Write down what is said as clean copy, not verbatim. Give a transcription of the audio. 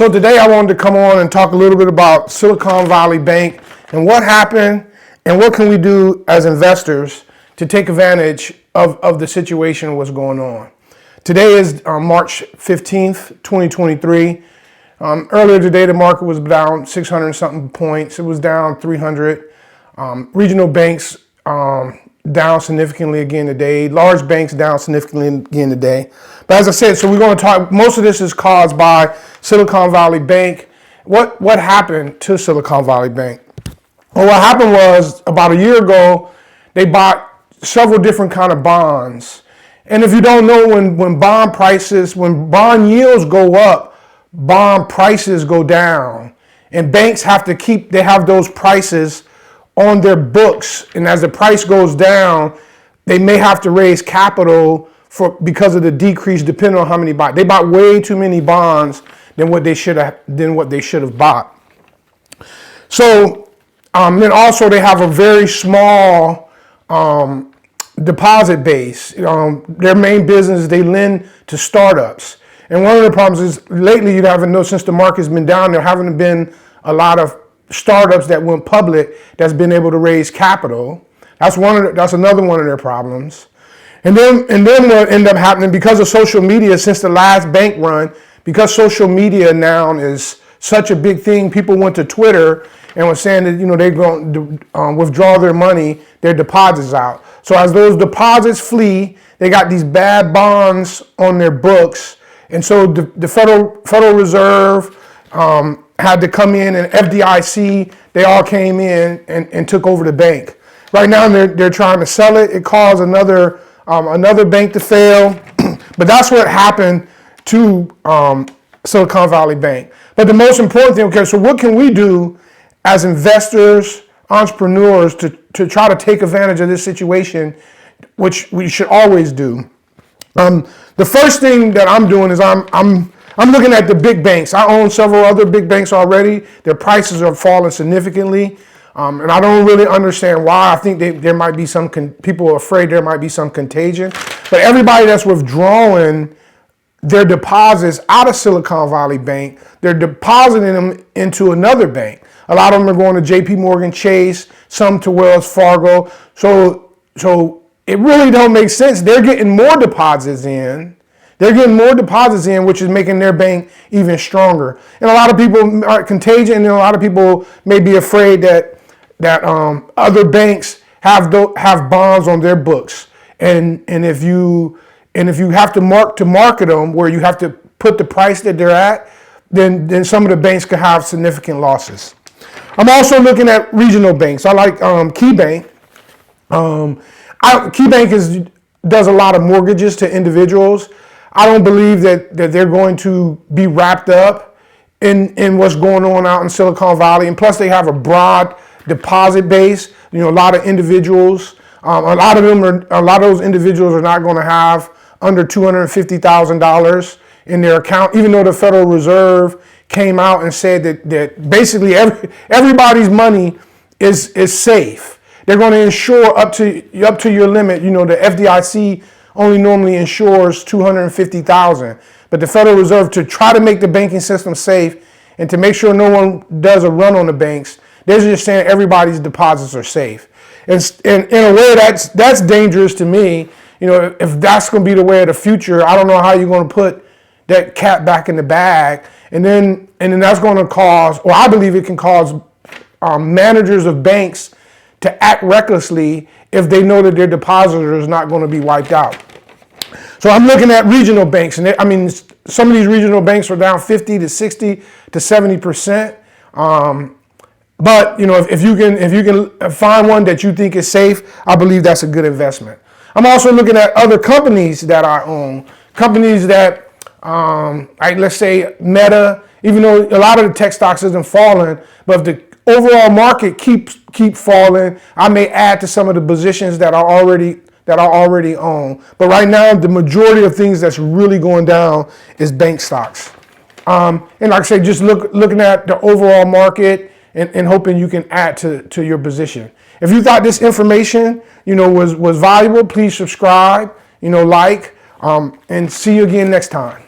So today I wanted to come on and talk a little bit about Silicon Valley Bank and what happened and what can we do as investors to take advantage of the situation and what's going on. Today is March 15th, 2023. Earlier today, the market was down 600 something points. It was down 300. Regional banks down significantly again today. Large banks down significantly again today. But as I said, so we're going to talk, most of this is caused by Silicon Valley Bank. What happened to Silicon Valley Bank? Well, what happened was about a year ago, they bought several different kind of bonds. And if you don't know, when bond yields go up, bond prices go down. And banks have those prices on their books. And as the price goes down, they may have to raise capital because of the decrease, depending on how many bought. They bought way too many bonds than what they should have bought. So then also they have a very small deposit base. Their main business, they lend to startups. And one of the problems is lately you haven't noticed, since the market's been down, there haven't been a lot of startups that went public that's been able to raise capital. That's another one of their problems. And then what ended up happening, because of social media, since the last bank run, because social media now is such a big thing, people went to Twitter and were saying that they're going to withdraw their money, their deposits out. So as those deposits flee, they got these bad bonds on their books, and so the Federal Reserve had to come in, and FDIC, they all came in and took over the bank. Right now they're trying to sell it. It caused another bank to fail, but that's what happened to Silicon Valley Bank. But the most important thing, okay, so what can we do as investors, entrepreneurs to try to take advantage of this situation, which we should always do? The first thing that I'm doing is I'm looking at the big banks. I own several other big banks already. Their prices are falling significantly. And I don't really understand why. I think there might be people are afraid there might be some contagion. But everybody that's withdrawing their deposits out of Silicon Valley Bank, they're depositing them into another bank. A lot of them are going to JP Morgan Chase, some to Wells Fargo. So it really don't make sense. They're getting more deposits in. Which is making their bank even stronger. And a lot of people are contagion, and a lot of people may be afraid that other banks have bonds on their books. And if you have to market them, where you have to put the price that they're at, then some of the banks could have significant losses. I'm also looking at regional banks. I like KeyBank. KeyBank does a lot of mortgages to individuals. I don't believe that they're going to be wrapped up in what's going on out in Silicon Valley. And plus they have a broad deposit base. A lot of individuals, a lot of those individuals are not going to have under $250,000 in their account, even though the Federal Reserve came out and said that basically everybody's money is safe. They're going to insure up to your limit. The FDIC only normally insures $250,000, but the Federal Reserve, to try to make the banking system safe and to make sure no one does a run on the banks, they're just saying everybody's deposits are safe. And in a way, that's dangerous to me. If that's going to be the way of the future, I don't know how you're going to put that cat back in the bag, and then that's going to cause, or I believe it can cause managers of banks to act recklessly if they know that their depositor is not going to be wiped out. So I'm looking at regional banks, and some of these regional banks are down 50 to 60 to 70%. But if you can find one that you think is safe, I believe that's a good investment. I'm also looking at other companies that I own, companies that, let's say Meta. Even though a lot of the tech stocks isn't falling, but if the overall market keep falling, I may add to some of the positions that I already own. But right now, the majority of things that's really going down is bank stocks. And like I say, just looking at the overall market and hoping you can add to your position. If you thought this information, was valuable, please subscribe, like, and see you again next time.